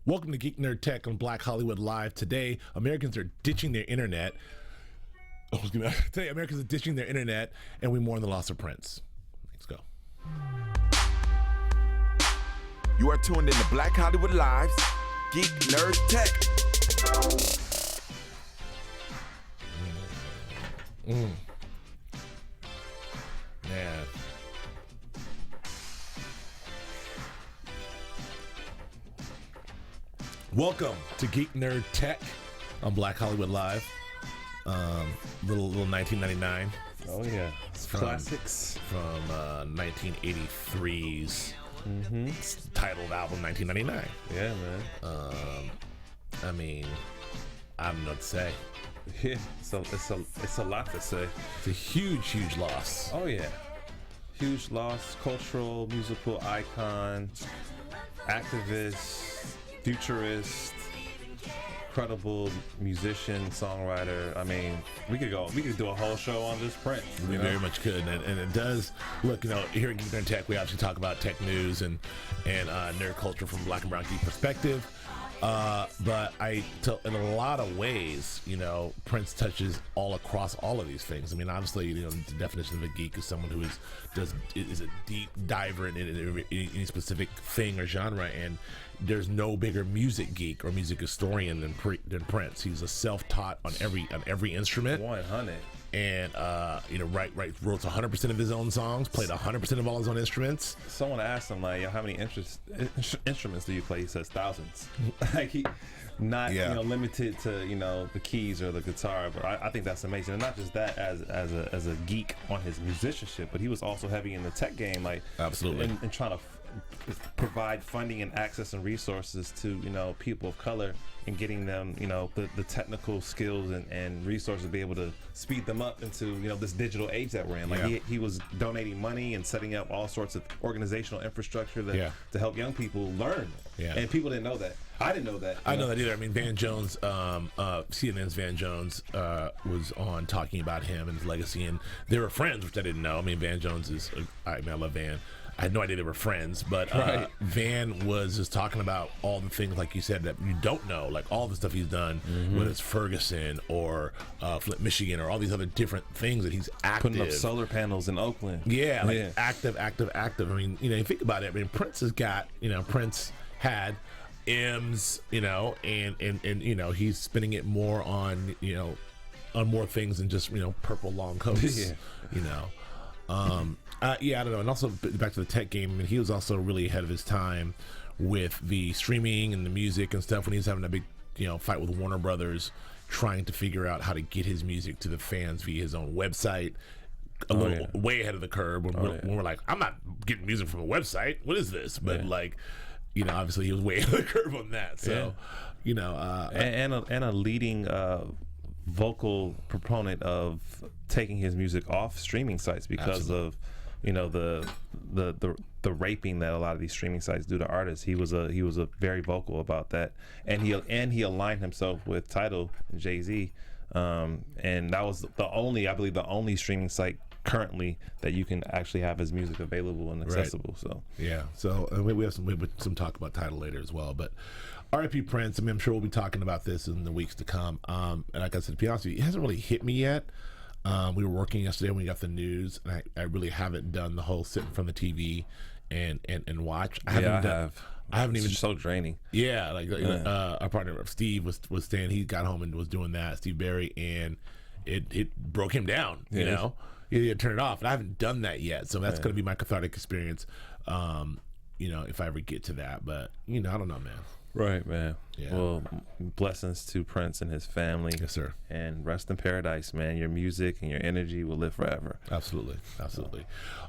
Welcome to Geek Nerd Tech on Black Hollywood Live. Today, Americans are ditching their internet. Today, Americans are ditching their internet, and we mourn the loss of Prince. Let's go. You are tuned in to Black Hollywood Live's Geek Nerd Tech. Man. Welcome to Geek Nerd Tech on Black Hollywood Live. Little 1999. Oh yeah, it's classics from 1983's titled album 1999. Yeah, man. I mean, I don't know what to say. Yeah, so it's a lot to say. It's a huge loss. Oh yeah, huge loss. Cultural, musical icon, activist, futurist, incredible musician, songwriter. I mean, we could do a whole show on this Prince. We very much could, and it does. Look, here at Geek Nerd Tech, we obviously talk about tech news and nerd culture from Black and Brown geek perspective. But in a lot of ways, Prince touches all across all of these things. I mean, obviously, the definition of a geek is someone who is a deep diver in any specific thing or genre, and there's no bigger music geek or music historian than Prince. He's a self-taught on every instrument. 100. And wrote 100% of his own songs, played 100% of all his own instruments. Someone asked him how many instruments do you play? He says thousands. Like he not limited to the keys or the guitar. But I think that's amazing. And not just that as a geek on his musicianship, but he was also heavy in the tech game, absolutely, and trying to provide funding and access and resources to people of color and getting them the technical skills and resources to be able to speed them up into this digital age that we're in. He was donating money and setting up all sorts of organizational infrastructure to help young people learn. And people didn't know that. I didn't know that. I know that either. I mean, Van Jones, CNN's Van Jones was on talking about him and his legacy, and they were friends, which I didn't know. I mean, Van Jones I love Van. I had no idea they were friends, but Van was just talking about all the things, like you said, that you don't know, like all the stuff he's done, whether it's Ferguson or Flint, Michigan, or all these other different things that he's active. Putting up solar panels in Oakland. Active. I mean, you think about it. I mean, Prince has got, Prince had M's, and he's spending it more on more things than just, purple long coats, I don't know. And also back to the tech game, I mean, he was also really ahead of his time with the streaming and the music and stuff when he was having a big, fight with Warner Brothers, trying to figure out how to get his music to the fans via his own website. Way ahead of the curve when we're like, I'm not getting music from a website. What is this? But obviously he was way ahead of the curve on that. So, and a leading vocal proponent of taking his music off streaming sites because of the raping that a lot of these streaming sites do to artists. He was a very vocal about that, and he aligned himself with Tidal and Jay-Z, and that was the only streaming site currently that you can actually have his music available and accessible. So we have some talk about Tidal later as well, but R.I.P. Prince. I mean, I'm sure we'll be talking about this in the weeks to come, and like I said, to be honest with you, it hasn't really hit me yet. We were working yesterday when we got the news, and I really haven't done the whole sit in front of the TV and watch. I haven't even. It's so draining. Yeah, our partner Steve was saying he got home and was doing that, Steve Barry, and it broke him down. He had to turn it off, and I haven't done that yet, so that's going to be my cathartic experience. If I ever get to that, but I don't know, man. Right, man. Yeah. Well, blessings to Prince and his family. Yes, sir. And rest in paradise, man. Your music and your energy will live forever. Absolutely.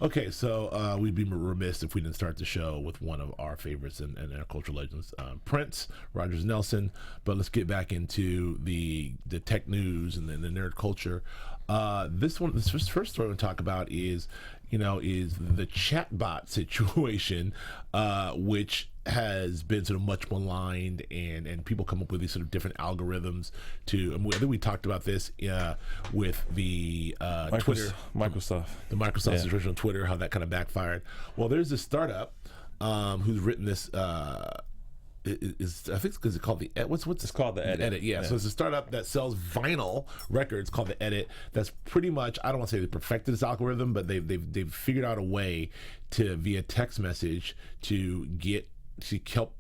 Okay, so we'd be remiss if we didn't start the show with one of our favorites and our cultural legends, Prince Rogers Nelson. But let's get back into the tech news and the nerd culture. This first story we'll talk about is the chatbot situation, which has been sort of much maligned, and people come up with these sort of different algorithms to. I think we talked about this with the Twitter, Microsoft situation on Twitter, how that kind of backfired. Well, there's this startup who's written this is I think it's because it's called the what's It's called the Edit. Yeah. So it's a startup that sells vinyl records called the Edit. That's pretty much, I don't want to say they perfected this algorithm, but they've figured out a way to, via text message, to help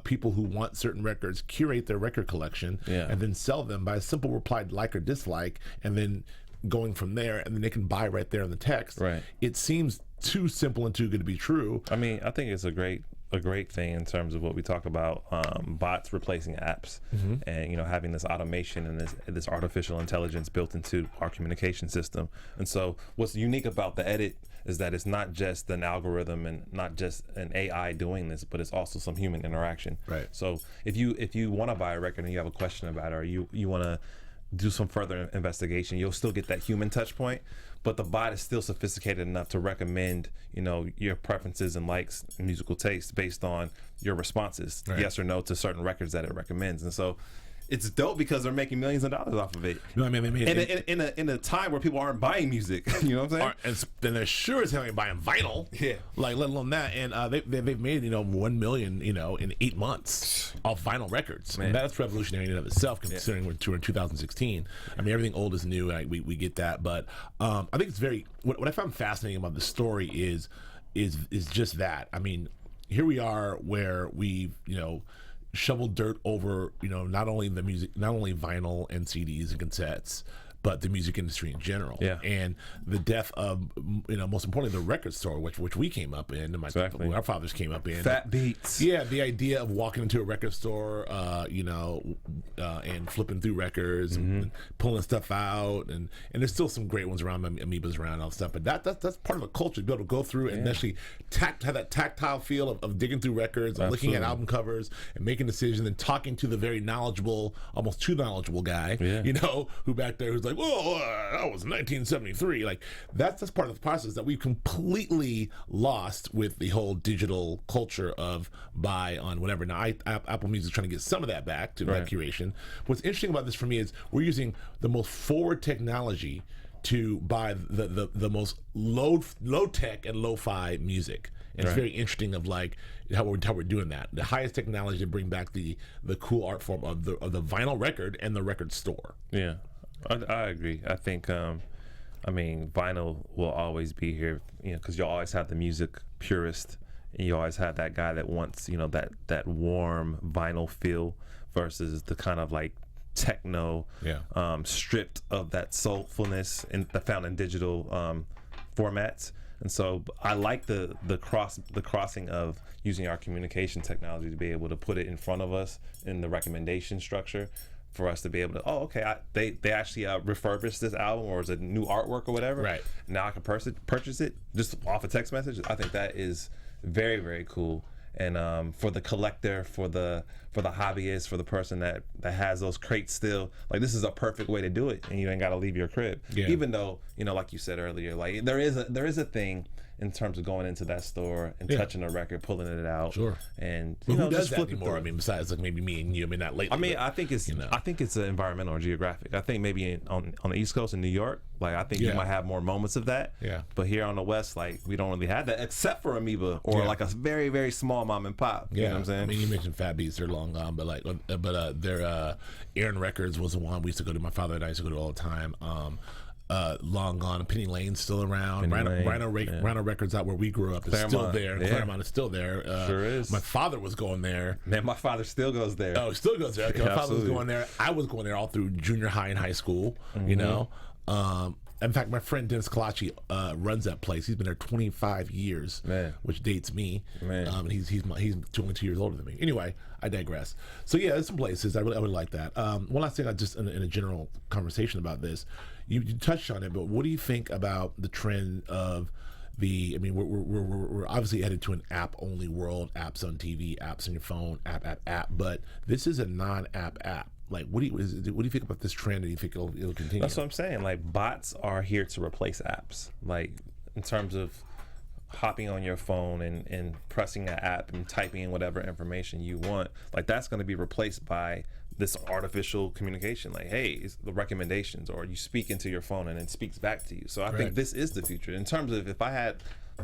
people who want certain records curate their record collection and then sell them by a simple reply, like or dislike, and then going from there, and then they can buy right there in the text. Right. It seems too simple and too good to be true. I mean, I think it's a great thing in terms of what we talk about, bots replacing apps, and having this automation and this artificial intelligence built into our communication system. And so what's unique about the Edit is that it's not just an algorithm and not just an AI doing this, but it's also some human interaction. Right. So if you want to buy a record and you have a question about it, or you want to do some further investigation, you'll still get that human touch point, but the bot is still sophisticated enough to recommend your preferences and likes and musical tastes based on your responses, yes or no, to certain records that it recommends. And so it's dope because they're making millions of dollars off of it. No, I mean, in a time where people aren't buying music, you know what I'm saying? And then they're sure as hell ain't buying vinyl. Yeah. Like, let alone that. And they've made 1 million in 8 months off vinyl records. Man. And that's revolutionary in and of itself, considering we're in 2016. I mean, everything old is new. We get that, but I think it's very. What I found fascinating about the story is just that. I mean, here we are where we've shovel dirt over not only the music, not only vinyl and CDs and cassettes, but the music industry in general. Yeah. And the death of most importantly the record store, which we came up in, and our fathers came up in. Fat beats. Yeah, the idea of walking into a record store, and flipping through records and pulling stuff out, and there's still some great ones around, Amoebas around, and all that stuff. But that's part of the culture, to be able to go through and actually have that tactile feel of digging through records, and looking at album covers, and making decisions, and talking to the very knowledgeable, almost too knowledgeable guy, who back there who's like, "Whoa, that was 1973." Like that's part of the process that we've completely lost with the whole digital culture of buy on whatever. Now, Apple Music is trying to get some of that back to that curation. What's interesting about this for me is we're using the most forward technology to buy the most low tech and lo-fi music. And it's very interesting of like how we're doing that. The highest technology to bring back the cool art form of the vinyl record and the record store. Yeah. I agree. I think, vinyl will always be here, because you'll always have the music purist, and you always have that guy that wants, that warm vinyl feel versus the kind of like techno, stripped of that soulfulness that found in digital formats. And so I like the crossing of using our communication technology to be able to put it in front of us in the recommendation structure, for us to be able to, they actually refurbished this album, or is it new artwork or whatever. Right. Now I can purchase it just off a text message. I think that is very, very cool. And for the collector, for the hobbyist, for the person that has those crates still, like this is a perfect way to do it, and you ain't got to leave your crib. Yeah. Even though, like you said earlier, like there is a thing in terms of going into that store and touching a record, pulling it out. Sure. And who does that anymore? I mean, besides like maybe me and you, not lately. I mean, I think it's environmental or geographic. I think maybe on the East Coast in New York, like I think you might have more moments of that. Yeah. But here on the West, like we don't really have that, except for Amoeba or like a very, very small mom and pop. You know what I'm saying? I mean, you mentioned Fat Beats, they're long gone, but their Aaron Records was the one we used to go to. My father and I used to go to all the time. Long gone. Penny Lane's still around. Rhino Records out where we grew up is still there. Claremont is still there. Sure is. My father was going there. Man, my father still goes there. Oh, still goes there. Okay, my father was going there. I was going there all through junior high and high school. In fact, my friend Dennis Kalachi runs that place. He's been there 25 years, which dates me. And he's only 2 years older than me. Anyway, I digress. So yeah, there's some places I would like that. One last thing, I just in a general conversation about this, you touched on it, but what do you think about the trend of we're obviously headed to an app-only world, apps on TV, apps on your phone, app, but this is a non-app app. Like, what do you think about this trend? And do you think it'll continue? That's what I'm saying. Like, bots are here to replace apps. Like, in terms of hopping on your phone and pressing an app and typing in whatever information you want, like that's going to be replaced by this artificial communication. Like, hey, it's the recommendations, or you speak into your phone and it speaks back to you. So I think this is the future. In terms of if I had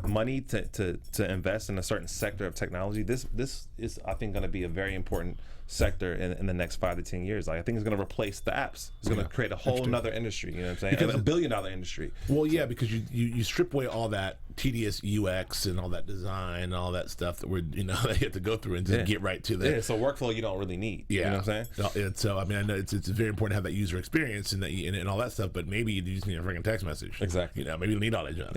money to invest in a certain sector of technology, this is, I think, going to be a very important sector in the next 5 to 10 years. Like, I think it's going to replace the apps. It's going to create a whole another industry. You know what I'm saying? Because $1 billion industry. Well, yeah, because you strip away all that tedious UX and all that design and all that stuff that we're that you have to go through and just get right to that. Yeah, so workflow you don't really need. Yeah, you know what I'm saying? And so I mean, I know it's very important to have that user experience and that and all that stuff. But maybe you just need a freaking text message. Exactly. Maybe you don't need all that junk.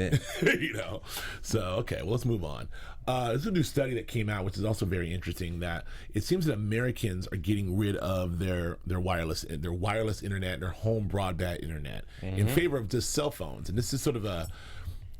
Yeah. So okay, well, let's move on. There's a new study that came out, which is also very interesting. That it seems that Americans are getting rid of their wireless internet, their home broadband internet, in favor of just cell phones. And this is sort of a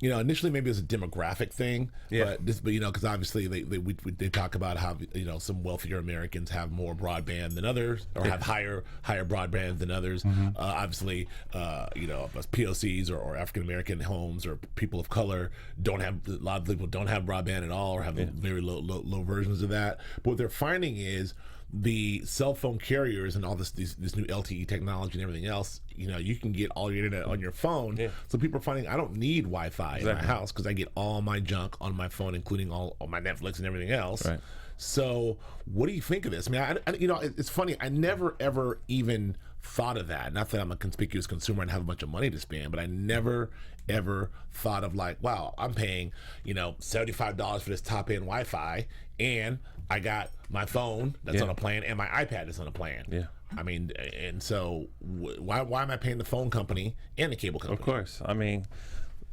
initially maybe it was a demographic thing, but because obviously they talk about how some wealthier Americans have more broadband than others, or have higher broadband than others. Obviously, POCs or African American homes or people of color a lot of people don't have broadband at all, or have very low versions of that. But what they're finding is the cell phone carriers and all this new LTE technology and everything else, you can get all your internet on your phone. Yeah. So people are finding I don't need Wi-Fi in my house because I get all my junk on my phone, including all my Netflix and everything else. Right. So what do you think of this? I mean, it's funny. I never ever even thought of that. Not that I'm a conspicuous consumer and have a bunch of money to spend, but I never ever thought of like, wow, I'm paying $75 for this top end Wi-Fi, and I got my phone that's on a plan and my iPad is on a plan. Yeah. I mean, and so why am I paying the phone company and the cable company? Of course. I mean,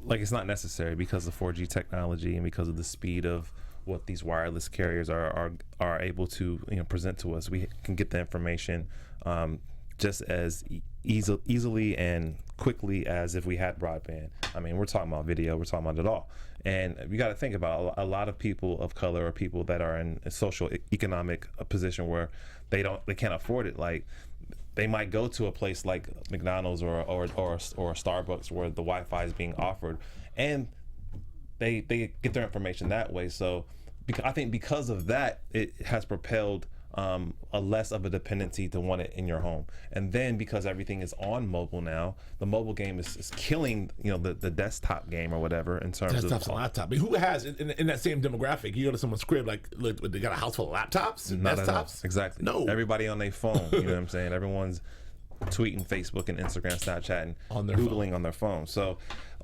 like, it's not necessary because of 4G technology and because of the speed of what these wireless carriers are able to present to us. We can get the information just as easily and quickly as if we had broadband. I mean, we're talking about video, we're talking about it all. And you got to think about a lot of people of color or people that are in a social economic position where they can't afford it. Like, they might go to a place like McDonald's or Starbucks where the Wi-Fi is being offered, and they get their information that way. So I think because of that, it has propelled a less of a dependency to want it in your home. And then because everything is on mobile now, the mobile game is killing the desktop game or whatever in terms of desktop's a laptop. I mean, who has in that same demographic? You go to someone's crib, like, look, they got a house full of laptops and desktops. Exactly. No, everybody on their phone. You know what I'm saying? Everyone's tweeting, Facebook and Instagram, Snapchat, and Googling on their phone. So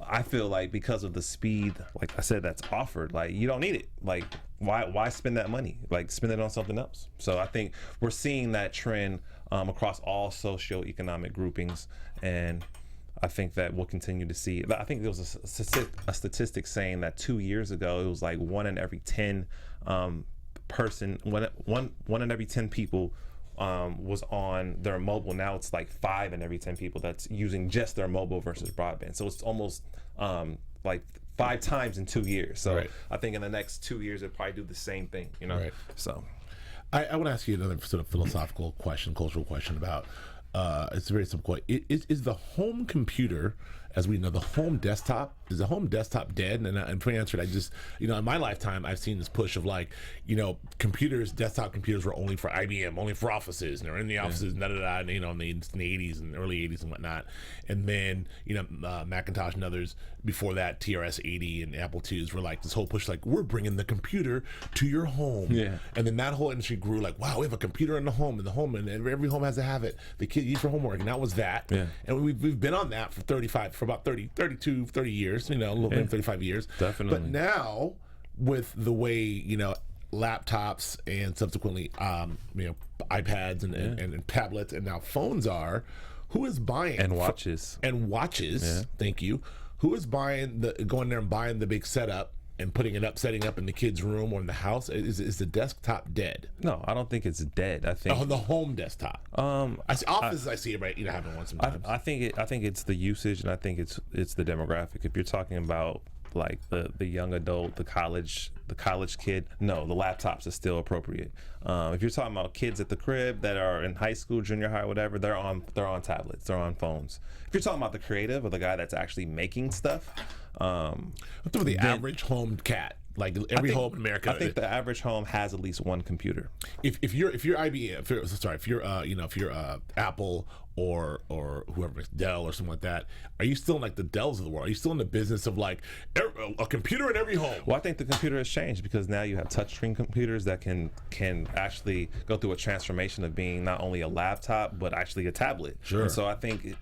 I feel like because of the speed, like I said, that's offered, like, you don't need it. Like, why spend that money? Like, spend it on something else. So I think we're seeing that trend across all socioeconomic groupings, and I think that we'll continue to see. I think there was a statistic saying that 2 years ago it was like 1 in every 10 one in every 10 people was on their mobile. Now it's like 5 in every 10 people that's using just their mobile versus broadband. So it's almost like 5 times in 2 years. So I think in the next 2 years it'll probably do the same thing. So I want to ask you another sort of philosophical question, cultural question about it's a very simple question. Is the home computer, as we know, the home desktop, is the home desktop dead? And for answer, I just, in my lifetime, I've seen this push of like, computers, desktop computers were only for IBM, only for offices, and they're in the offices, in the 80s and early 80s and whatnot. And then, Macintosh and others before that, TRS-80 and Apple IIs were like this whole push, like, we're bringing the computer to your home. Yeah. And then that whole industry grew like, wow, we have a computer in the home, and every home has to have it. The kid use for homework, and that was that. Yeah. And we've been on that for about 30 years, a little bit, 35 years. Definitely. But now, with the way, laptops and subsequently, iPads and tablets and now phones are, who is buying? And watches. Thank you. Who is going there and buying the big setup and setting up in the kid's room or in the house? Is the desktop dead? No, I don't think it's dead. I think the home desktop. I see it right. Having one sometimes. I think it's the usage, and I think it's the demographic. If you're talking about like the young adult, the college kid, no, the laptops are still appropriate. If you're talking about kids at the crib that are in high school, junior high, whatever, they're on tablets, they're on phones. If you're talking about the creative or the guy that's actually making stuff, I'm talking about the average home cat. Like every home in America, I think the average home has at least one computer. If you're IBM, if you're Apple or whoever makes Dell or something like that, are you still in like the Dells of the world? Are you still in the business of like a computer in every home? Well, I think the computer has changed because now you have touchscreen computers that can actually go through a transformation of being not only a laptop but actually a tablet. Sure. And so I think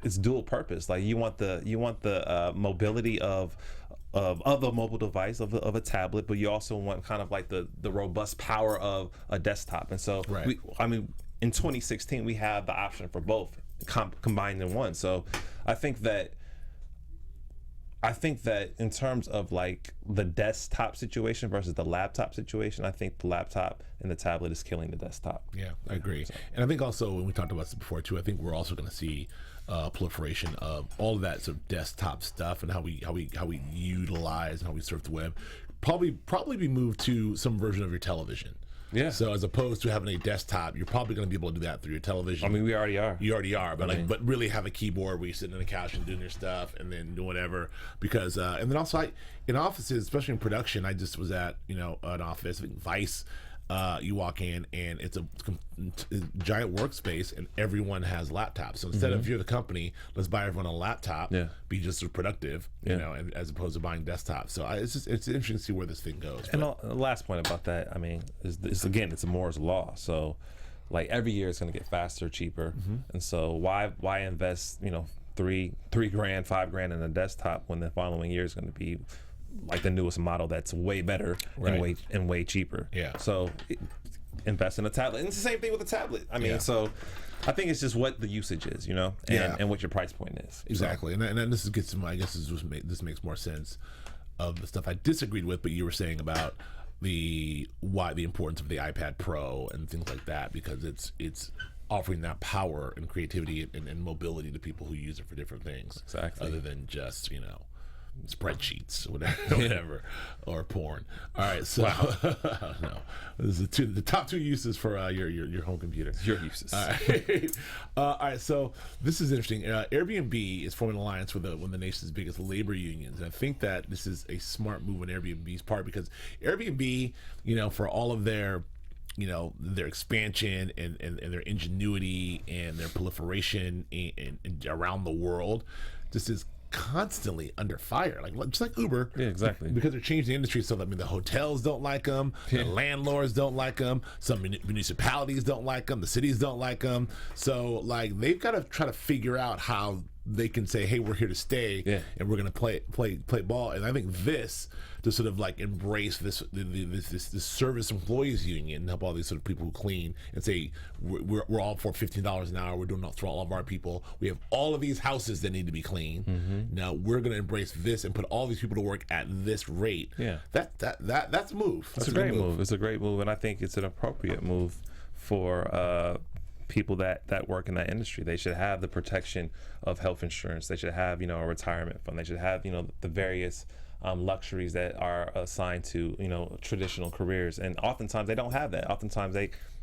it's dual purpose. Like you want the mobility of a mobile device of a tablet, but you also want kind of like the robust power of a desktop. And so right. In 2016, we have the option for both combined in one. So I think that in terms of like the desktop situation versus the laptop situation, I think the laptop and the tablet is killing the desktop. Yeah, I agree. So. And I think also when we talked about this before too, I think we're also going to see proliferation of all of that sort of desktop stuff and how we utilize and how we surf the web. Probably be moved to some version of your television. Yeah. So as opposed to having a desktop, you're probably going to be able to do that through your television. I mean, we already are. You already are, but but really have a keyboard where you're sitting on the couch and doing your stuff and then doing whatever. Because and then also in offices, especially in production, I just was at an office, I think Vice. You walk in and it's a giant workspace and everyone has laptops. So instead of, if you're the company, let's buy everyone a laptop, be just as productive, and as opposed to buying desktops. So it's interesting to see where this thing goes. And the last point about that, I mean, is again, it's a Moore's law. So like every year it's going to get faster, cheaper. And so why invest, $3,000, $5,000 in a desktop when the following year is going to be like the newest model that's way better and way cheaper. Yeah. So invest in a tablet. And it's the same thing with a tablet. I mean, so I think it's just what the usage is, and what your price point is. Exactly. So. And this gets to my, I guess this makes more sense of the stuff I disagreed with, but you were saying about the importance of the iPad Pro and things like that, because it's offering that power and creativity and mobility to people who use it for different things. Exactly. Other than just, spreadsheets, whatever, or porn. All right, so no, this is the top two uses for your home computer. Your uses. All right, all right. So this is interesting. AirBNB is forming an alliance with one of the nation's biggest labor unions, and I think that this is a smart move on Airbnb's part, because Airbnb, for all of their their expansion and their ingenuity and their proliferation and around the world, this is constantly under fire, just like Uber. Yeah, exactly. Because they're changing the industry, so that the hotels don't like them, the landlords don't like them, some municipalities don't like them, the cities don't like them. So they've got to try to figure out how they can say, hey, we're here to stay, and we're going to play ball. And I think this to sort of embrace this service employees union and help all these sort of people who clean and say we're all for $15 an hour. We're doing that for all of our people. We have all of these houses that need to be clean. Now we're going to embrace this and put all these people to work at this rate. Yeah, that's a move. That's a great move. It's a great move, and I think it's an appropriate move for people that work in that industry. They should have the protection of health insurance. They should have a retirement fund. They should have the various luxuries that are assigned to traditional careers, and oftentimes they don't have that. Oftentimes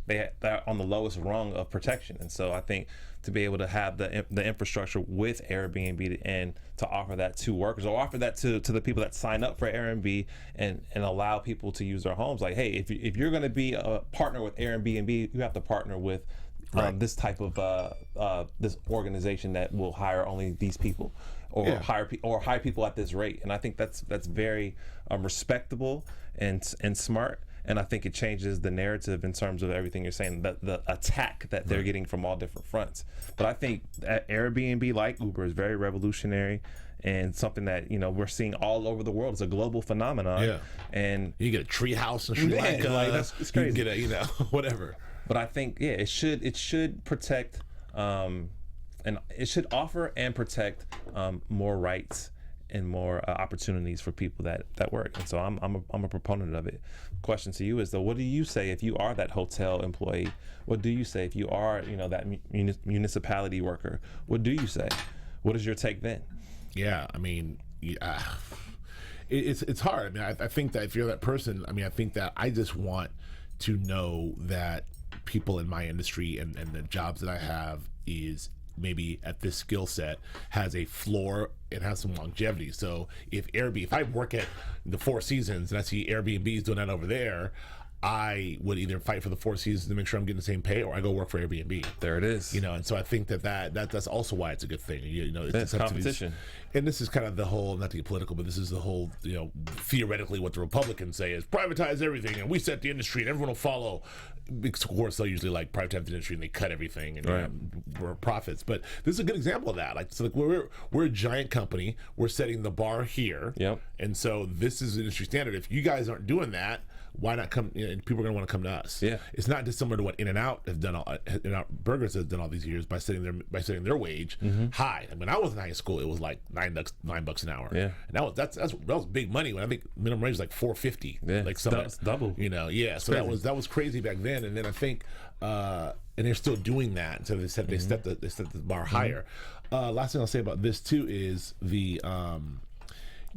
they're on the lowest rung of protection, and so I think to be able to have the infrastructure with Airbnb and to offer that to workers, or offer that to the people that sign up for Airbnb and allow people to use their homes. Like, hey, if you're going to be a partner with Airbnb, you have to partner with this type of this organization that will hire only these people, or hire people at this rate. And I think that's very respectable and smart. And I think it changes the narrative in terms of everything you're saying, the attack that they're getting from all different fronts. But I think that Airbnb, like Uber, is very revolutionary and something that we're seeing all over the world. It's a global phenomenon. Yeah. And you get a tree house in Sri Lanka. It's crazy. You can get whatever. But I think it should protect and it should offer and protect more rights and more opportunities for people that work. And so I'm a proponent of it. Question to you is though, what do you say if you are that hotel employee? What do you say if you are that municipality worker? What do you say? What is your take then? Yeah, I mean, it's hard. I mean, I think that if you're that person, I mean, I think that I just want to know that people in my industry and the jobs that I have is maybe at this skill set has a floor and has some longevity. So if I work at the Four Seasons and I see Airbnb is doing that over there, I would either fight for the 4 seasons to make sure I'm getting the same pay, or I go work for Airbnb. There it is. You know, and so I think that's also why it's a good thing. You know, it's competition. And this is kind of the whole, not to get political, but this is the whole, you know, theoretically what the Republicans say is privatize everything and we set the industry and everyone will follow. Because of course they'll usually like privatize the industry and they cut everything and right. we're profits. But this is a good example of that. Like, so like we're a giant company. We're setting the bar here. Yep. And so this is the industry standard. If you guys aren't doing that, why not come? You know, people are going to want to come to us. Yeah, it's not dissimilar to what In-N-Out has done. In-N-Out Burgers has done all these years by setting their wage high. And when I was in high school, it was like $9 an hour. Yeah, and that was big money. When I think minimum wage was like $4.50. Yeah, like that's double. You know, yeah. So that was crazy back then. And then I think, and they're still doing that. So they set the bar higher. Last thing I'll say about this too is the.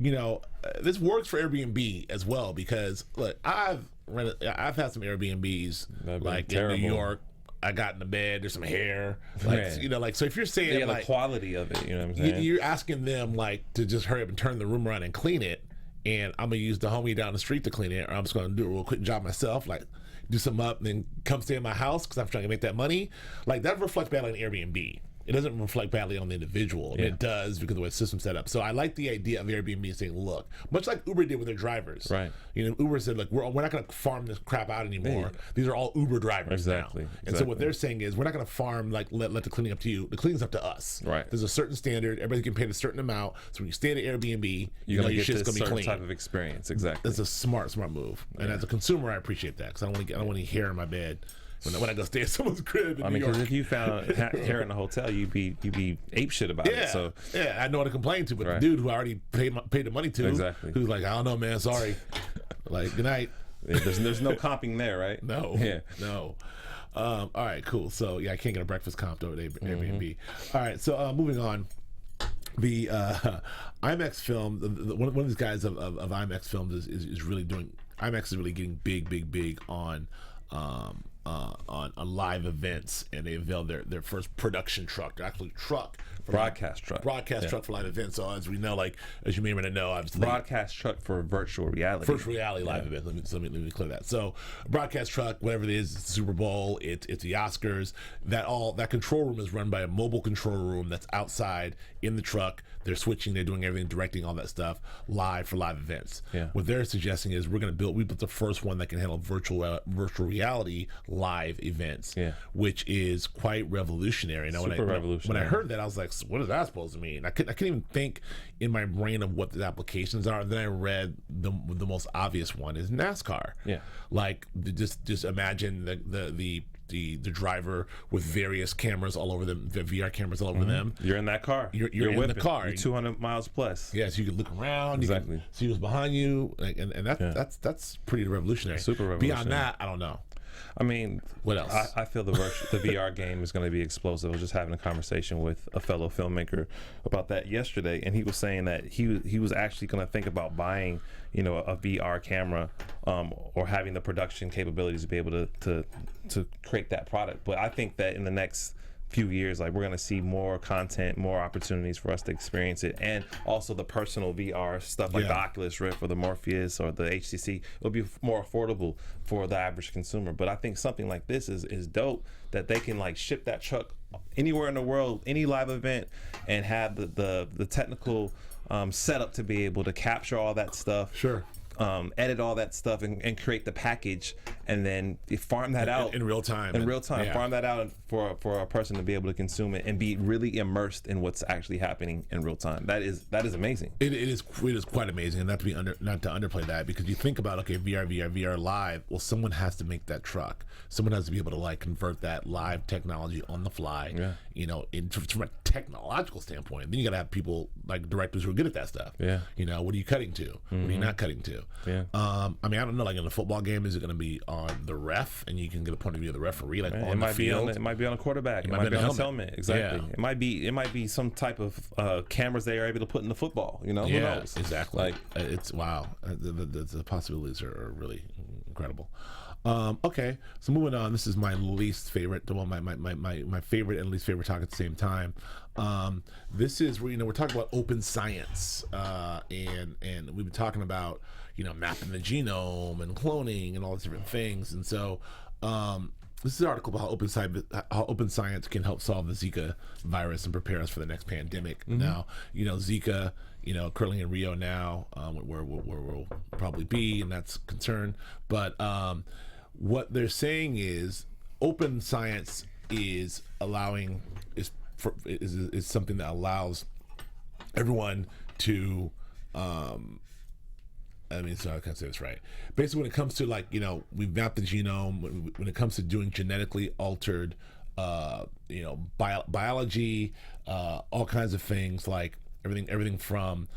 You know, this works for Airbnb as well because look, I've had some Airbnbs like in New York. I got in the bed. There's some hair, like you know, like so. If you're saying like the quality of it, you know what I'm saying? You're asking them like to just hurry up and turn the room around and clean it, and I'm gonna use the homie down the street to clean it, or I'm just gonna do a real quick job myself, like do something up and then come stay in my house because I'm trying to make that money. Like that reflects badly on Airbnb. It doesn't reflect badly on the individual. Yeah. It does because of the way the system's set up. So I like the idea of Airbnb saying, look, much like Uber did with their drivers. Right. You know, Uber said, like, we're not going to farm this crap out anymore. Yeah. These are all Uber drivers now. And so what they're saying is, we're not going to farm, like, let the cleaning up to you. The cleaning's up to us. Right. There's a certain standard. Everybody can pay a certain amount. So when you stay at Airbnb, you know your shit's going to be clean. Type of experience. Exactly. That's a smart move. Yeah. And as a consumer, I appreciate that because I don't want any hair in my bed. When I go stay at someone's crib in New York. Because if you found hair in a hotel, you'd be ape shit about it. So I know what to complain to, but the dude who I already paid the money to, who's like, I don't know, man, sorry, like good night. There's no comping there, right? No, no. All right, cool. So I can't get a breakfast comp over at Airbnb. All right, so moving on. The IMAX film, one of these guys of IMAX films is really doing. IMAX is really getting big on live events, and they unveiled their first production truck, broadcast truck for live events. So as we know, like as you may or may not know, obviously broadcast truck for virtual reality live event. Let me clear that. So broadcast truck, whatever it is, it's the Super Bowl, it's the Oscars. That control room is run by a mobile control room that's outside in the truck. They're switching, they're doing everything, directing all that stuff live for live events. Yeah. What they're suggesting is we built the first one that can handle virtual reality live events, which is quite revolutionary. Now, when I heard that, I was like, what is that supposed to mean? I couldn't even think in my brain of what the applications are. Then I read the most obvious one is NASCAR. Yeah, like just imagine the driver with various cameras all over them, the VR cameras all over them. You're in that car. You're in the car. You're 200 miles plus. Yeah, so you can look around. Exactly. You can see what's behind you, and that's pretty revolutionary. Super revolutionary. Beyond that, I don't know. I mean, what else? I feel the VR game is going to be explosive. I was just having a conversation with a fellow filmmaker about that yesterday, and he was saying that he was actually going to think about buying, you know, a VR camera, or having the production capabilities to be able to create that product. But I think that in the next few years, like, we're going to see more content, more opportunities for us to experience it, and also the personal VR stuff like the Oculus Rift or the Morpheus or the HTC. It'll be more affordable for the average consumer. But I think something like this is dope, that they can like ship that truck anywhere in the world, any live event, and have the technical setup to be able to capture all that stuff. Sure. Edit all that stuff and create the package, and then farm that out in real time. Farm that out for a person to be able to consume it and be really immersed in what's actually happening in real time. That is amazing. It is quite amazing, and not to underplay that, because you think about, okay, VR live. Well, someone has to make that truck. Someone has to be able to like convert that live technology on the fly. Yeah. You know, from a technological standpoint. Then you got to have people like directors who are good at that stuff. Yeah. You know, what are you cutting to? What are you not cutting to? Yeah. I mean, I don't know. Like in a football game, is it going to be on the ref, and you can get a point of view of the referee, like on the field? It might be on a quarterback. It might be on a helmet. Exactly. Yeah. It might be some type of cameras they are able to put in the football. You know, who knows? Exactly. Like it's wow. The possibilities are really incredible. Okay, so moving on. This is my least favorite. Well, my favorite and least favorite talk at the same time. This is where we're talking about open science, and we've been talking about mapping the genome and cloning and all these different things. And so this is an article about how open science can help solve the Zika virus and prepare us for the next pandemic. Now, Zika, currently in Rio now, where we'll probably be, and that's a concern. But what they're saying is open science is something that allows everyone to so I can't say this right. Basically, when it comes to we've mapped the genome. When it comes to doing genetically altered, biology, all kinds of things like everything from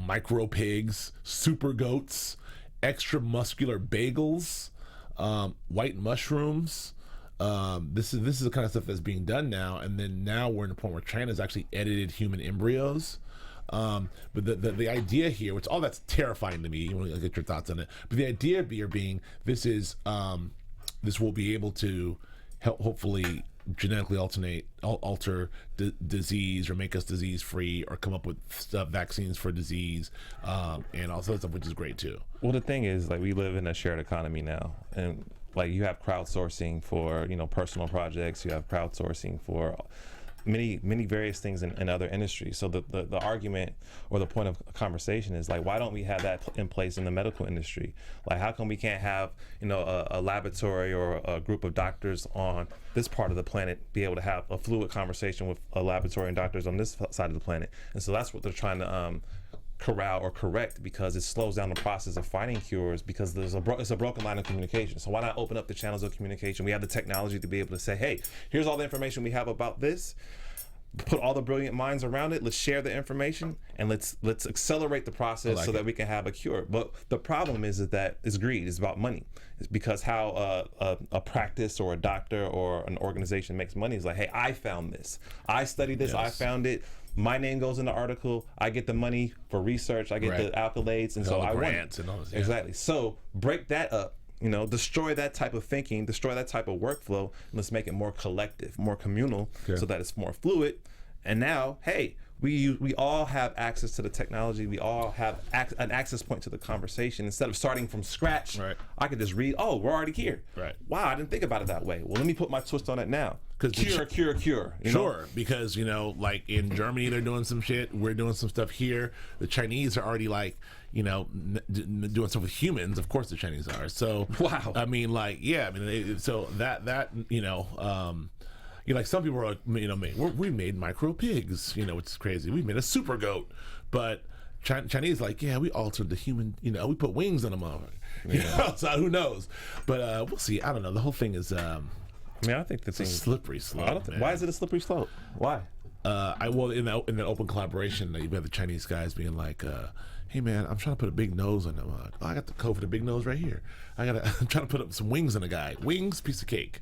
micro pigs, super goats, extra muscular bagels, white mushrooms. This is the kind of stuff that's being done now. And then now we're in a point where China's actually edited human embryos. But the idea here, which all that's terrifying to me, you want to get your thoughts on it. But the idea being this will be able to help hopefully genetically alter disease or make us disease free or come up with vaccines for disease and all sorts of stuff, which is great too. Well, the thing is, we live in a shared economy now, and you have crowdsourcing for personal projects. You have crowdsourcing for many various things in other industries. So the argument or the point of conversation is why don't we have that in place in the medical industry? How come we can't have a laboratory or a group of doctors on this part of the planet be able to have a fluid conversation with a laboratory and doctors on this side of the planet? And so that's what they're trying to corral or correct, because it slows down the process of finding cures, because it's a broken line of communication. So why not open up the channels of communication? We have the technology to be able to say, hey, here's all the information we have about this. Put all the brilliant minds around it. Let's share the information and let's accelerate the process so that we can have a cure. But the problem is that it's greed. It's about money. It's because how a practice or a doctor or an organization makes money is hey, I found this. I studied this. Yes. I found it. My name goes in the article. I get the money for research. I get the accolades, and so I won. And all this, exactly. So break that up. Destroy that type of thinking, destroy that type of workflow, and let's make it more collective, more communal, so that it's more fluid. And now, hey, we all have access to the technology. We all have an access point to the conversation. Instead of starting from scratch, I could just read, oh, we're already here. Right. Wow, I didn't think about it that way. Well, let me put my twist on it now. Cure. Sure, because, in Germany, they're doing some shit. We're doing some stuff here. The Chinese are already doing stuff with humans. Of course the Chinese are. So, wow. So some people are we made micro pigs, which is crazy. We made a super goat, but Chinese we altered the human, we put wings on them. So who knows? But we'll see. I don't know. The whole thing is, I think it's a slippery slope. Why is it a slippery slope? Why? In that open collaboration, you have the Chinese guys being hey man, I'm trying to put a big nose on them. I got the code for the big nose right here. I'm trying to put up some wings on a guy. Wings, piece of cake.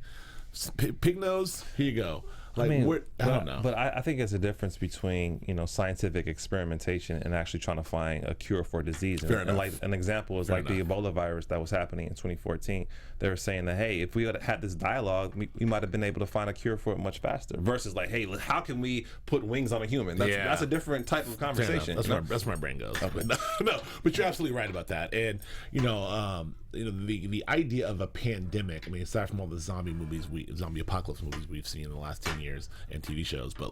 Pig nose, here you go. I don't know. But I think there's a difference between scientific experimentation and actually trying to find a cure for a disease. And an example is the Ebola virus that was happening in 2014. They were saying that, hey, if we had this dialogue, we might have been able to find a cure for it much faster. Versus hey, how can we put wings on a human? That's a different type of conversation. That's where my brain goes. Okay. No, but you're absolutely right about that. And the idea of a pandemic. Aside from all the zombie apocalypse movies we've seen in the last 10 years and TV shows, but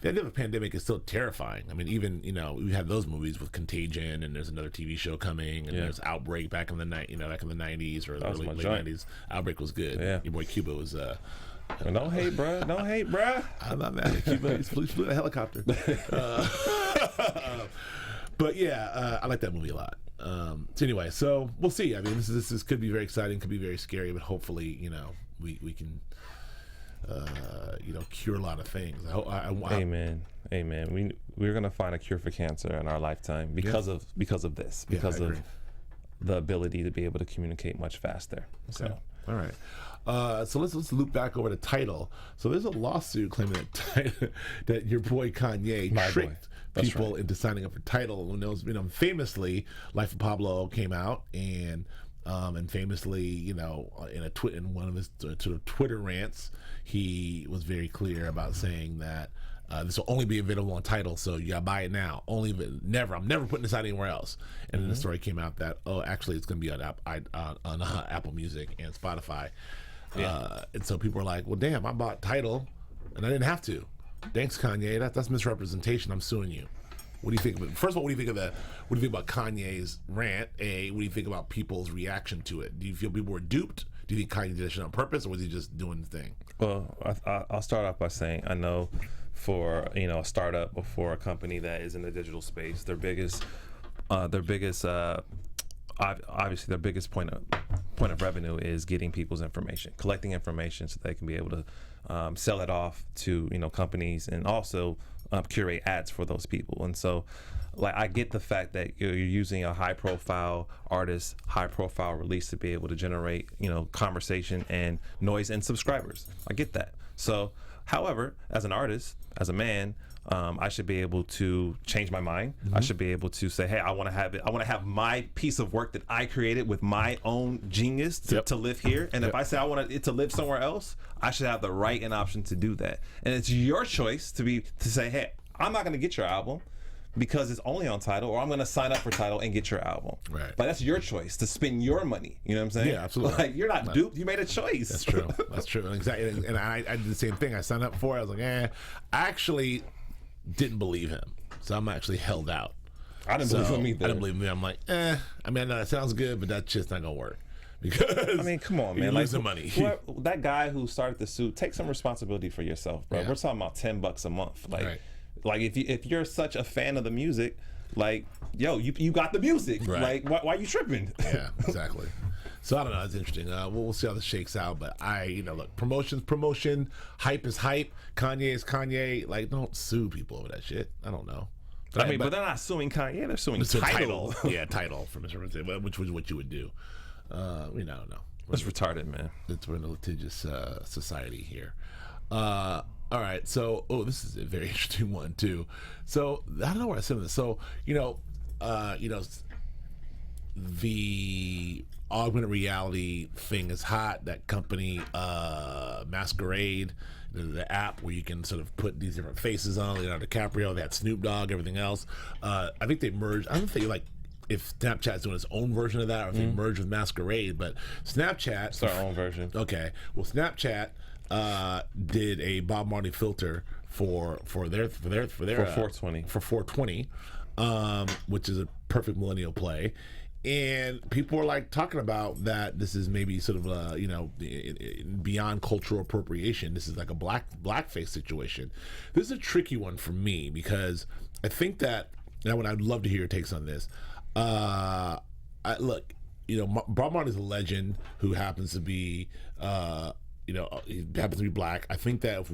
the idea of a pandemic is still terrifying. Even we had those movies with Contagion, and there's another TV show coming, and there's Outbreak back in the 90s or the early late 90s. Outbreak was good. Yeah. Your boy Cuba was. Don't hate, bruh. I'm not mad at Cuba. He flew a helicopter. But I like that movie a lot. So anyway, so we'll see. This could be very exciting, could be very scary, but hopefully, we can. Cure a lot of things. Amen. We're gonna find a cure for cancer in our lifetime because of this, because of the ability to be able to communicate much faster. So, all right. So let's loop back over to Tidal. So there's a lawsuit claiming that your boy Kanye tricked people into signing up for Tidal. Who knows? Famously, Life of Pablo came out and And famously, in one of his sort of Twitter rants, he was very clear about saying that this will only be available on Tidal, so you gotta buy it now. I'm never putting this out anywhere else. And then the story came out that actually it's gonna be on Apple Music and Spotify. And so people were like, well, damn, I bought Tidal and I didn't have to. Thanks, Kanye. That's misrepresentation. I'm suing you. What do you think? First of all, what do you think about Kanye's rant? What do you think about people's reaction to it? Do you feel people were duped? Do you think Kanye did shit on purpose, or was he just doing the thing? Well, I'll start off by saying I know for a startup or for a company that is in the digital space, their biggest obviously their biggest point of revenue is getting people's information, collecting information so they can be able to sell it off to companies and also curate ads for those people. And so I get the fact that you're using a high profile artist, high profile release to be able to generate conversation and noise and subscribers. I get that. So however, as an artist, as a man, I should be able to change my mind. I should be able to say, hey, I want to have it. I want to have my piece of work that I created with my own genius to live here. And if I say I want it to live somewhere else, I should have the right and option to do that. And it's your choice to say, hey, I'm not going to get your album because it's only on Tidal, or I'm going to sign up for Tidal and get your album. Right. But that's your choice to spend your money. You know what I'm saying? Yeah, absolutely. Like, you're not duped. You made a choice. That's true. That's true. Exactly. And I did the same thing. I signed up for it. I was like, I actually didn't believe him, so I'm actually held out. I didn't believe him either. I didn't believe him. I'm like, I mean, I know that sounds good, but that shit's not gonna work because I mean, come on, man. You're losing money. That guy who started the suit, take some responsibility for yourself, bro. Yeah. We're talking about $10 a month. Right. Like if you're such a fan of the music, like, yo, you got the music. Right. Like, why are you tripping? Yeah, exactly. So I don't know. It's interesting. We'll see how this shakes out. But look, promotion's promotion, hype is hype, Kanye is Kanye. Like, don't sue people over that shit. I don't know. But they're not suing Kanye. They're suing Tidal. Yeah, Tidal for misrepresentation, which was what you would do. I don't know. It's retarded, man. We're in a litigious society here. All right. So, this is a very interesting one too. So I don't know where I said this. So the augmented reality thing is hot. That company, Masquerade, the app where you can sort of put these different faces on. Leonardo DiCaprio, they had Snoop Dogg, everything else. I think they merged. I don't think if Snapchat's doing its own version of that, or if they merge with Masquerade. But Snapchat, it's their own version. Okay. Well, Snapchat did a Bob Marley filter for their 420 for 420, which is a perfect millennial play. And people are like talking about that this is maybe sort of beyond cultural appropriation. This is like a blackface situation. This is a tricky one for me because I think that I'd love to hear your takes on this. Bob Marley's a legend who happens to be he happens to be black. I think that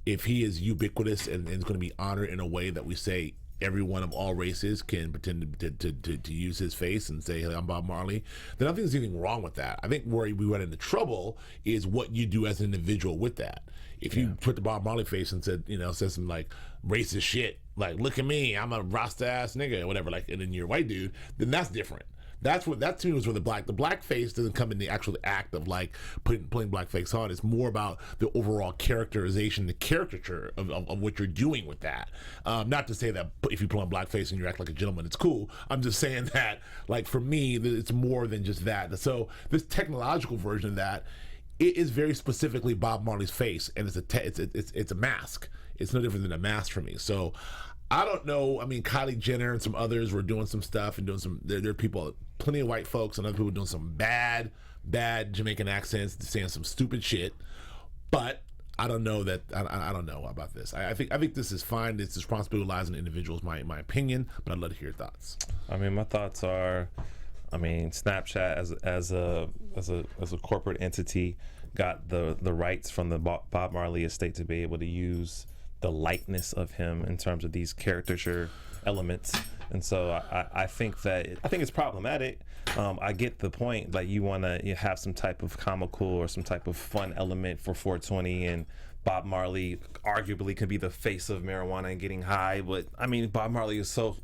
if he is ubiquitous and is going to be honored in a way that we say everyone of all races can pretend to use his face and say, hey, I'm Bob Marley, then I don't think there's anything wrong with that. I think where we run into trouble is what you do as an individual with that. If you put the Bob Marley face and said some like racist shit, like, look at me, I'm a Rasta ass nigga or whatever, like, and then you're a white dude, then that's different. That to me was where the blackface doesn't come in the actual act of like putting blackface on. It's more about the overall characterization, the caricature of what you're doing with that. Not to say that if you put on blackface and you act like a gentleman, it's cool. I'm just saying that, like, for me, it's more than just that. So this technological version of that, it is very specifically Bob Marley's face, and it's a mask. It's no different than a mask for me. So I don't know. I mean, Kylie Jenner and some others were doing some stuff and doing some. There are people, plenty of white folks and other people doing some bad Jamaican accents, saying some stupid shit. But I don't know that. I don't know about this. I think this is fine. This responsibility lies on individuals. My opinion, but I'd love to hear your thoughts. I mean, my thoughts are, Snapchat as a corporate entity got the rights from the Bob Marley estate to be able to use the likeness of him in terms of these caricature elements. And so I think it's problematic. I get the point, like, you want to have some type of comical or some type of fun element for 420, and Bob Marley arguably could be the face of marijuana and getting high, but I mean, Bob Marley is so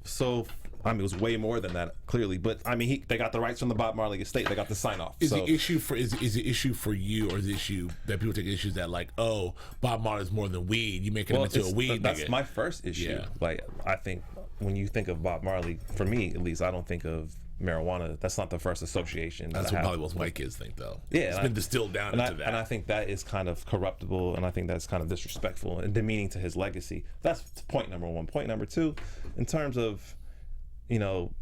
I mean, it was way more than that, clearly. But I mean, they got the rights from the Bob Marley estate. They got the sign off. Is the issue for is the issue for you, or is the issue that people take issues that like, oh, Bob Marley's more than weed? You making him into a weed That's nigga. my first issue. Like, I think when you think of Bob Marley, for me at least, I don't think of marijuana. That's not the first association. That's what probably most white kids think, though. Yeah, it's been distilled down into that. And I think that is kind of corruptible, and I think that's kind of disrespectful and demeaning to his legacy. That's point number one. Point number two, in terms of, you know,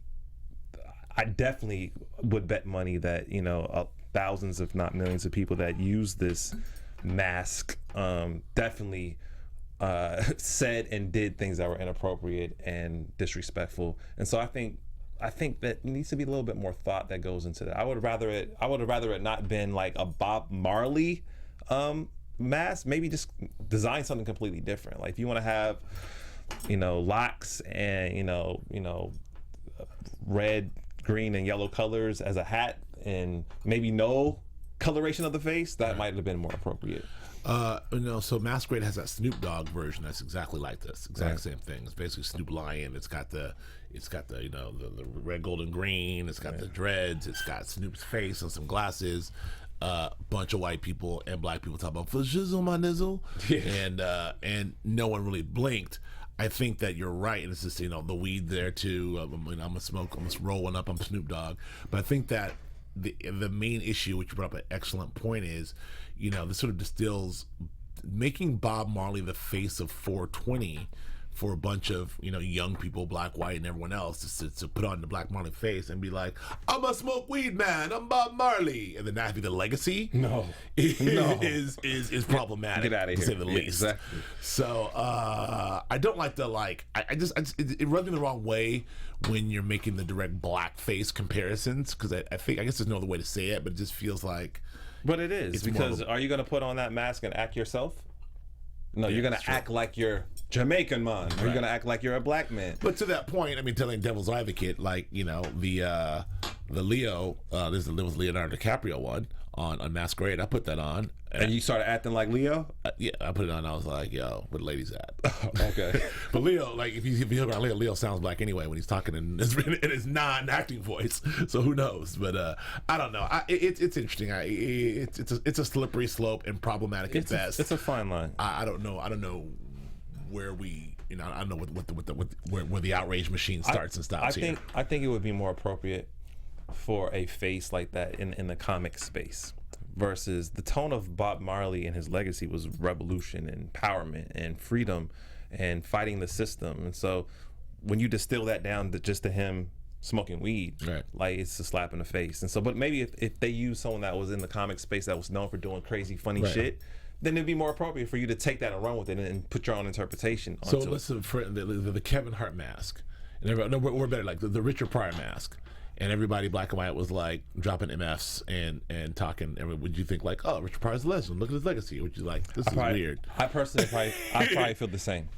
I definitely would bet money that, you know, thousands, if not millions of people that use this mask definitely said and did things that were inappropriate and disrespectful. And so I think that needs to be a little bit more thought that goes into that. I would have rather it not been like a Bob Marley mask. Maybe just design something completely different. Like if you want to have, you know, locks and you know red, green, and yellow colors as a hat, and maybe no coloration of the face, that might have been more appropriate. You know, so Masquerade has that Snoop Dogg version that's exactly like this, same thing. It's basically Snoop Lion. It's got the you know the red, gold, and green. It's got the dreads. It's got Snoop's face and some glasses. Bunch of white people and black people talk about for shizzle my nizzle, and no one really blinked. I think that you're right, and it's just, you know, the weed there too. I'm gonna smoke. I'm gonna roll one up. I'm Snoop Dogg, but I think that the main issue, which you brought up an excellent point, is, you know, this sort of distills making Bob Marley the face of 420 for a bunch of, you know, young people, black, white, and everyone else, to put on the Black Marley face and be like, I'm a smoke weed man, I'm Bob Marley, and then that be the legacy. Is problematic. Get out of here. To say the least. Exactly. So I don't like the it rubs me the wrong way when you're making the direct blackface comparisons, because I guess there's no other way to say it, but it just feels like. But it is, because are you going to put on that mask and act yourself? No, you're going to act like you're Jamaican man. Or you're going to act like you're a black man. But to that point, I mean, telling devil's advocate, like, you know, the Leo, there was Leonardo DiCaprio one on Masquerade. I put that on. And you started acting like Leo? Yeah, I put it on. I was like, yo, where the ladies at? Okay. But Leo, like, if you look around Leo sounds black anyway when he's talking in his non-acting voice. So who knows? But I don't know. It's interesting. It's a slippery slope and problematic at best. It's a fine line. I don't know where we, you know, I don't know where the outrage machine starts and stops. I think it would be more appropriate for a face like that in the comic space, versus the tone of Bob Marley and his legacy was revolution and empowerment and freedom and fighting the system. And so when you distill that down to him smoking weed, right, like, it's a slap in the face. And so, but maybe if they use someone that was in the comic space that was known for doing crazy, funny shit, then it'd be more appropriate for you to take that and run with it and put your own interpretation onto it. So listen, for the Kevin Hart mask, and we're better, like the Richard Pryor mask. And everybody, black and white, was like dropping MFs and talking. And would you think like, oh, Richard Pryor's a legend? Look at his legacy. Would you like, this is weird? I personally probably feel the same,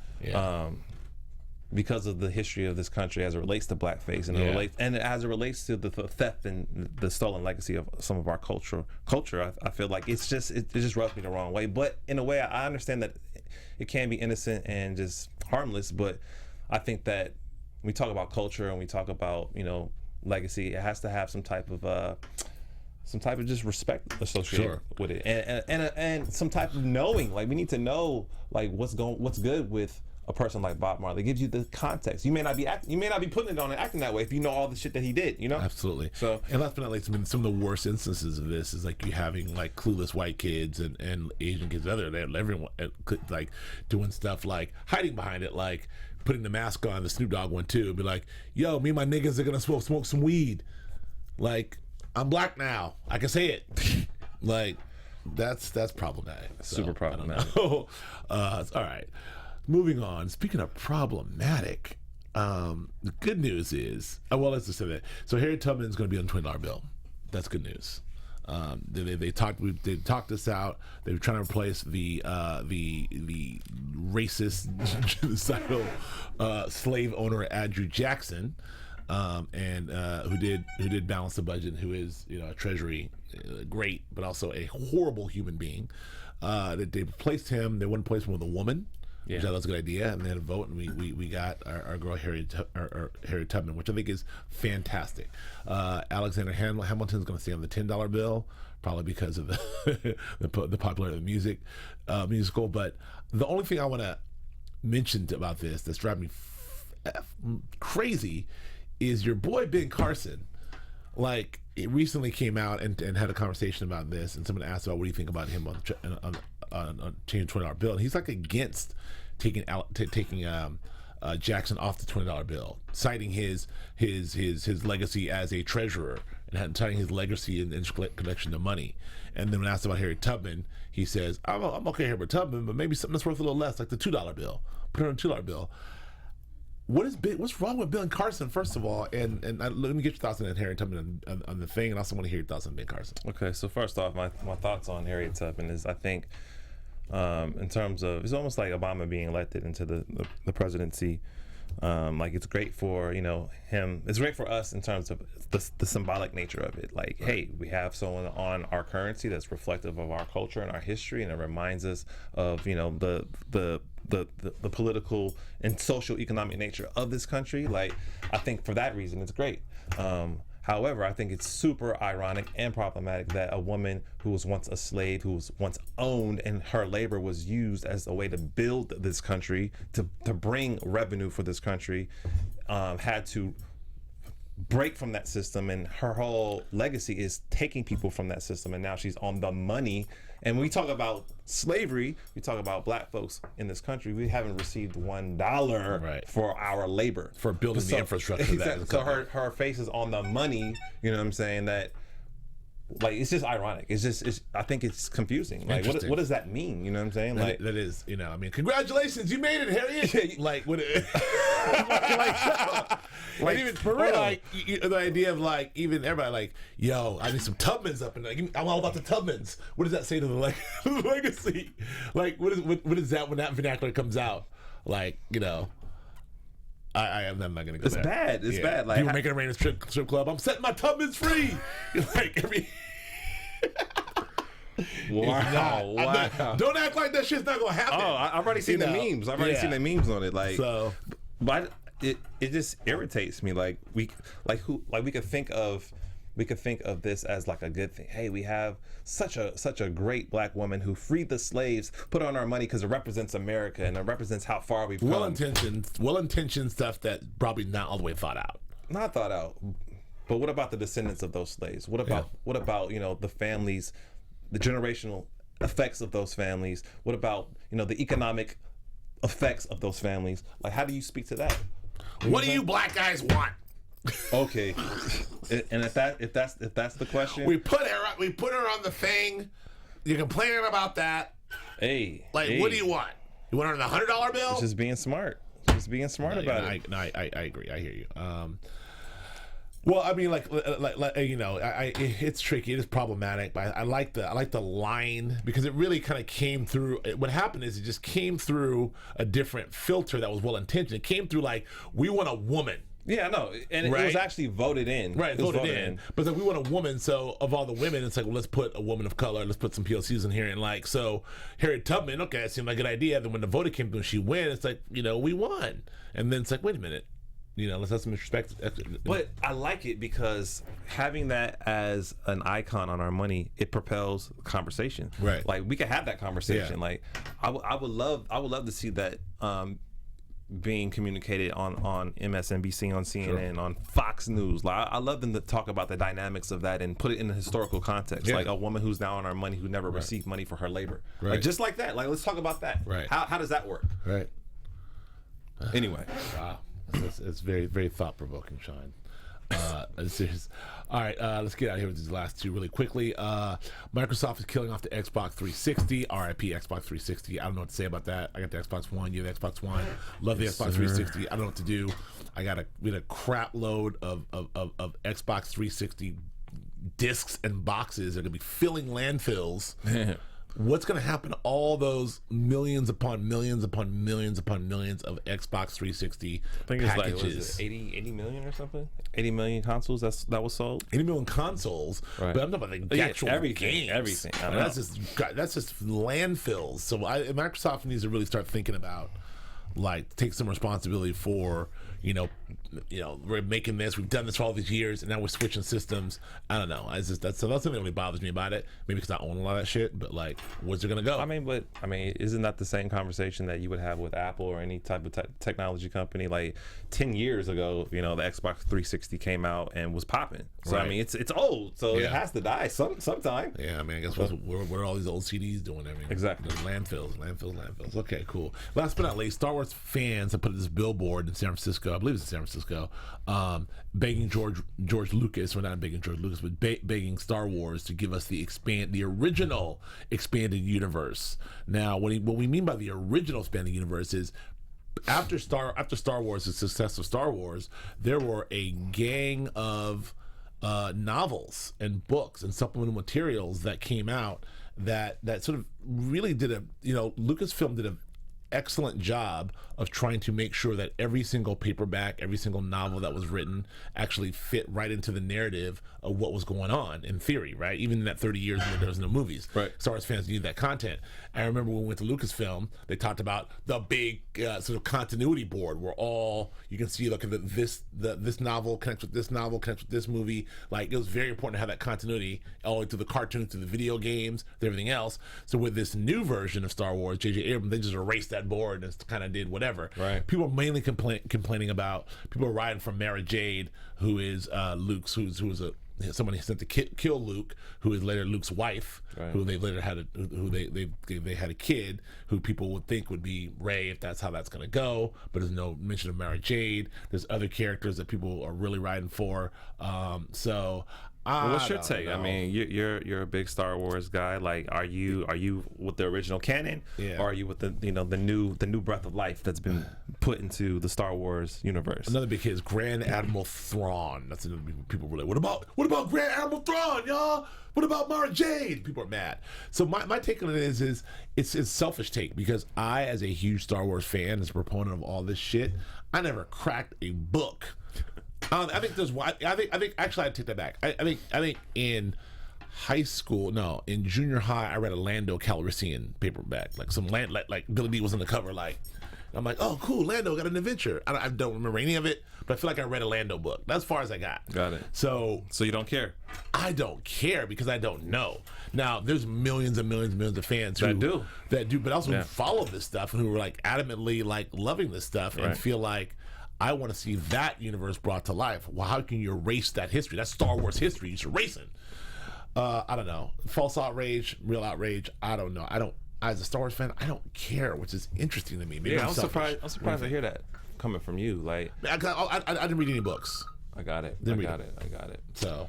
because of the history of this country as it relates to blackface and as it relates to the theft and the stolen legacy of some of our culture. I feel like it just rubs me the wrong way. But in a way, I understand that it can be innocent and just harmless. But I think that when we talk about culture and we talk about, you know, legacy, it has to have some type of just respect associated with it, and some type of knowing. Like, we need to know, like, what's good with a person like Bob Marley. It gives you the context. You may not be putting it on and acting that way if you know all the shit that he did, you know. Absolutely. So, and last but not least, I mean, some of the worst instances of this is like you having like clueless white kids and Asian kids, everyone like doing stuff like hiding behind it, like putting the mask on, the Snoop Dogg one too, and be like, yo, me and my niggas are gonna smoke some weed. Like, I'm black now, I can say it. Like, that's problematic. Super problematic. All right, moving on. Speaking of problematic, the good news is, let's just say that. So Harriet Tubman is going to be on the $20 bill. That's good news. They talked this out. They were trying to replace the racist genocidal slave owner Andrew Jackson, and who did balance the budget, who is, you know, a Treasury great, but also a horrible human being. They replaced him. They wouldn't replace him with a woman. which I thought was a good idea, and then vote, and we got our girl Harriet Tubman, which I think is fantastic. Alexander Hamilton's going to stay on the $10 bill, probably because of the popularity of the musical. But the only thing I want to mention about this that's driving me crazy is your boy Ben Carson. Like, it recently came out and had a conversation about this, and someone asked about what do you think about him on changing the $20 bill, and he's like against taking Jackson off the $20 bill, citing his legacy as a treasurer and citing his legacy in collection of money. And then when asked about Harriet Tubman, he says, I'm okay here with Tubman, but maybe something that's worth a little less, like the $2 bill. Put her on a $2 bill. What's wrong with Ben Carson, first of all? And let me get your thoughts on Harriet Tubman on the thing, and I also want to hear your thoughts on Ben Carson. Okay, so first off, my thoughts on Harriet Tubman is, I think, in terms of, it's almost like Obama being elected into the presidency. Like, it's great for him. It's great for us in terms of the symbolic nature of it. Like, hey, we have someone on our currency that's reflective of our culture and our history, and it reminds us of the political and social economic nature of this country. Like, I think for that reason it's great. However, I think it's super ironic and problematic that a woman who was once a slave, who was once owned, and her labor was used as a way to build this country, to bring revenue for this country, had to break from that system, and her whole legacy is taking people from that system, and now she's on the money. And when we talk about slavery, we talk about black folks in this country, we haven't received $1 for our labor. For building the infrastructure. Exactly. So her face is on the money, you know what I'm saying? That, like, it's just ironic. I think it's confusing. Like, what does that mean? You know what I'm saying? Like, that is, I mean, congratulations, you made it, Harriet. Like, what? Like, even for real, like the idea of like even everybody like, yo, I need some Tubmans up in there. I'm all about the Tubmans. What does that say to the legacy? Like, what is that when that vernacular comes out? Like, I'm not gonna go. It's there. Bad. It's bad. Like, people making a rain strip club. I'm setting my Tubmans free. Like every. Wow. Don't act like that shit's not gonna happen. Oh, I've already seen the memes. I've already seen the memes on it. Like, so, but it just irritates me. Like, we could think of this as like a good thing. Hey, we have such a great black woman who freed the slaves, put on our money because it represents America and it represents how far we've come. Well-intentioned stuff that probably not all the way thought out. Not thought out. But what about the descendants of those slaves? What about the families, the generational effects of those families? What about the economic effects of those families? Like, how do you speak to that? What do you black guys want? Okay, and if that's the question, we put her on the thing. You're complaining about that. Hey, what do you want? You want her on the $100 bill? It's just being smart. About it. I agree. I hear you. Well, I mean, it's tricky. It is problematic, but I like the line because it really kind of came through. What happened is it just came through a different filter that was well intentioned. It came through like, we want a woman. Yeah, no, and it was actually voted in. Right, voted in. But it's like, we want a woman, so of all the women, it's like, well, let's put a woman of color, let's put some POCs in here, and like, so Harriet Tubman, okay, that seemed like a good idea. Then when the vote came through and she wins, it's like, we won. And then it's like, wait a minute. Let's have some respect. But I like it because having that as an icon on our money, it propels conversation. Right. Like, we could have that conversation. Yeah. Like, I would love to see that being communicated on MSNBC, on CNN, sure, on Fox News. Like, I love them to talk about the dynamics of that and put it in a historical context. Yeah. Like, a woman who's now on our money who never received money for her labor. Right. Like, just like that. Like, let's talk about that. Right. How does that work? Right. Anyway. Wow. It's very, very thought-provoking, Sean. Serious. All right, let's get out of here with these last two really quickly. Microsoft is killing off the Xbox 360. RIP Xbox 360. I don't know what to say about that. I got the Xbox One. You have the Xbox One. Love the Xbox 360. I don't know what to do. We had a crap load of Xbox 360 discs and boxes. They're gonna be filling landfills. what's going to happen to all those millions upon millions upon millions upon millions of Xbox 360 I think it's packages? like, was it 80 million or something? 80 million consoles that was sold? 80 million consoles, Right. but I'm talking about the actual everything, games. everything. I And know. that's just landfills. So Microsoft needs to really start thinking about, like, take some responsibility for, we're making this. We've done this for all these years, and now we're switching systems. I don't know. That's something that really bothers me about it. Maybe because I own a lot of that shit. But like, where's it gonna go? I mean, isn't that the same conversation that you would have with Apple or any type of technology company? Like 10 years ago, the Xbox 360 came out and was popping. So Right. I mean, it's old, so Yeah. it has to die sometime. Yeah, I mean, I guess what are all these old CDs doing? I mean, Exactly. Landfills. Okay, cool. Last but not least, Star Wars fans have put this billboard in San Francisco. I believe it's in San Francisco, begging George Lucas, or not begging George Lucas, but begging Star Wars to give us the original expanded universe. Now, what we mean by the original expanded universe is, after Star Wars, the success of Star Wars, there were a gang of novels and books and supplemental materials that came out that sort of really did Lucasfilm did an excellent job of trying to make sure that every single paperback, every single novel that was written actually fit right into the narrative of what was going on in theory, right? Even in that 30 years when there was no movies. Right. Star Wars fans needed that content. I remember when we went to Lucasfilm, they talked about the big sort of continuity board where you can see, look at this novel connects with this novel, connects with this movie. Like, it was very important to have that continuity all the way to the cartoons, to the video games, to everything else. So with this new version of Star Wars, J.J. Abrams, they just erased that board and kind of did whatever. Right. People are mainly complaining about, people are riding from Mara Jade, who is Luke's, who was someone he sent to kill Luke, who is later Luke's wife, Right. who they later had they had a kid who people would think would be Rey, if that's how that's going to go, but there's no mention of Mara Jade. There's other characters that people are really riding for. What's your take? I mean, you're a big Star Wars guy. Like, are you with the original canon, Yeah. or are you with the new breath of life that's been put into the Star Wars universe? Another big hit is Grand Admiral Thrawn. That's another big, people were like, what about Grand Admiral Thrawn, y'all? What about Mara Jade? People are mad. So my take on it is it's a selfish take, because I, as a huge Star Wars fan, as a proponent of all this shit, I never cracked a book. I think there's one. I think actually I take that back. I think in high school, no, in junior high, I read a Lando Calrissian paperback, like like Billy D was on the cover, like. I'm like, oh, cool, Lando got an adventure. I don't remember any of it, but I feel like I read a Lando book. That's as far as I got. Got it. So you don't care? I don't care, because I don't know. Now, there's millions and millions and millions of fans That do, but also Yeah. who follow this stuff and who are like adamantly like loving this stuff and Right. feel like, I want to see that universe brought to life. Well, how can you erase that history? That's Star Wars history. You should erase it. I don't know. False outrage, real outrage. I don't know. As a Star Wars fan, I don't care, which is interesting to me. Maybe Yeah, I'm selfish. I'm surprised to hear that coming from you. Like, I didn't read any books, I got it. Then I we- got it. so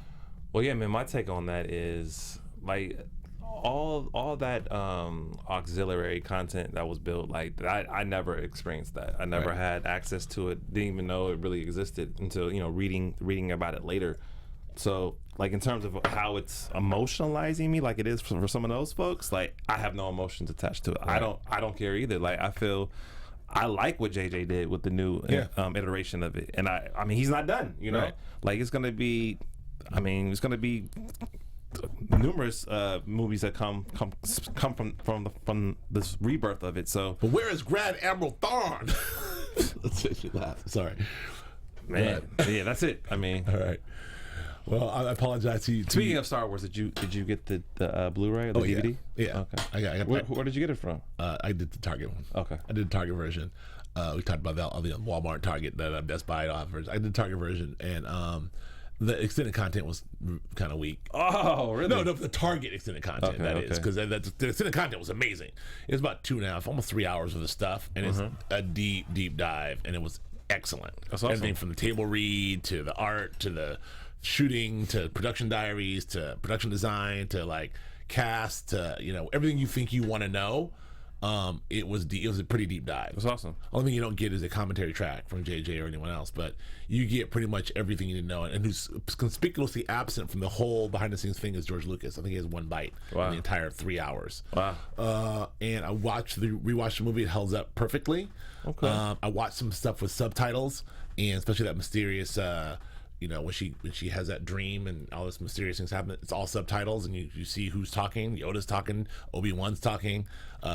Well, yeah, man. My take on that is, like, all that auxiliary content that was built, like, I never experienced that. I never Right. had access to it. Didn't even know it really existed until reading about it later. So, like, in terms of how it's emotionalizing me, like it is for some of those folks, like, I have no emotions attached to it. Right. I don't care either. Like, I like what JJ did with the new iteration of it, and I mean, he's not done. Right. Like, it's gonna be numerous movies that come from this rebirth of it. So, but where is Grand Admiral Thrawn? Let's make me laugh. Sorry, man, yeah, that's it. I mean, all right. Well, I apologize to you. Speaking of Star Wars, did you get the Blu-ray or the DVD? Yeah. Okay. I got Where did you get it from? I did the Target one. Okay. I did the Target version. We talked about that on the Walmart, Target, Best Buy version. I did the Target version, and the extended content was kind of weak. Oh, really? No, the Target extended content, Okay, is, because the extended content was amazing. It was about 2.5, almost 3 hours of the stuff, and it's a deep dive, and it was excellent. That's awesome. Everything from the table read to the art to the shooting to production diaries to production design to like cast to everything you think you want to know It was a pretty deep dive. That's awesome. Only thing you don't get is a commentary track from JJ or anyone else, but you get pretty much everything you need to know. And who's conspicuously absent from the whole behind the scenes thing is George Lucas. I think he has one bite in the entire 3 hours. Wow. And I rewatched the movie. It holds up perfectly. Okay. I watched some stuff with subtitles, and especially that mysterious. When she has that dream and all this mysterious things happen, it's all subtitles, and you see who's talking. Yoda's talking, Obi-Wan's talking.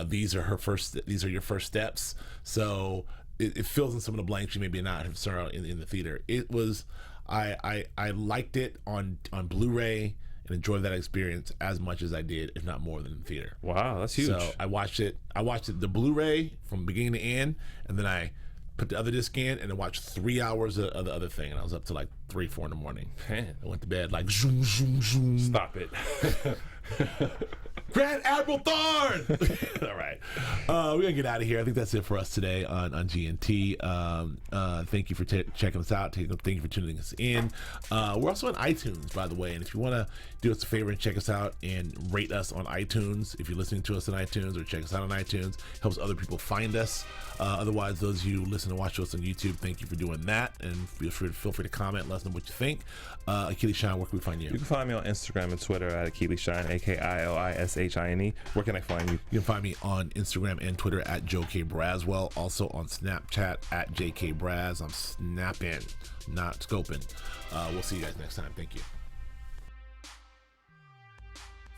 These are your first steps. So it fills in some of the blanks you maybe not have saw in the theater. It was, I liked it on Blu-ray and enjoyed that experience as much as I did, if not more than in the theater. Wow, that's huge. So I watched it the Blu-ray from beginning to end, and then I put the other disc in and then watched 3 hours of the other thing, and I was up to like 3-4 in the morning. Man. I went to bed like zoom zoom zoom. Stop it. Grand Admiral Thorn. All right, we're gonna get out of here. I think that's it for us today on GNT. Thank you for checking us out. Thank you for tuning us in. We're also on iTunes, by the way, and if you want to do us a favor and check us out and rate us on iTunes, if you're listening to us on iTunes, or check us out on iTunes, helps other people find us. Otherwise, those of you listen and watch us on YouTube, thank you for doing that, and feel free to comment, let us know what you think. Achilles Shine, where can we find you? You can find me on Instagram and Twitter at Achilles Shine, AKILISHINE. Where can I find you? You can find me on Instagram and Twitter at Joe K. Braswell. Also on Snapchat at JK Braz. I'm snapping, not scoping. We'll see you guys next time. Thank you.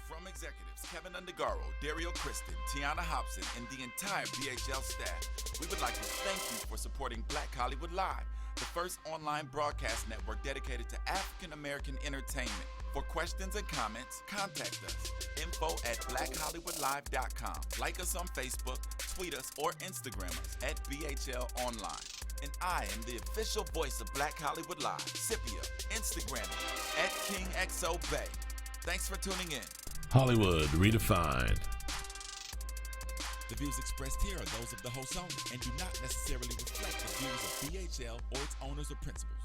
From executives Keven Undergaro, Dario Kristen, Tiana Hobson, and the entire BHL staff, we would like to thank you for supporting Black Hollywood Live, the first online broadcast network dedicated to African American entertainment. For questions and comments, contact us. info@blackhollywoodlive.com. Like us on Facebook, tweet us, or Instagram us at BHL Online. And I am the official voice of Black Hollywood Live, Scipio, Instagram at KingXOBay. Thanks for tuning in. Hollywood Redefined. The views expressed here are those of the host only and do not necessarily reflect the views of BHL or its owners or principals.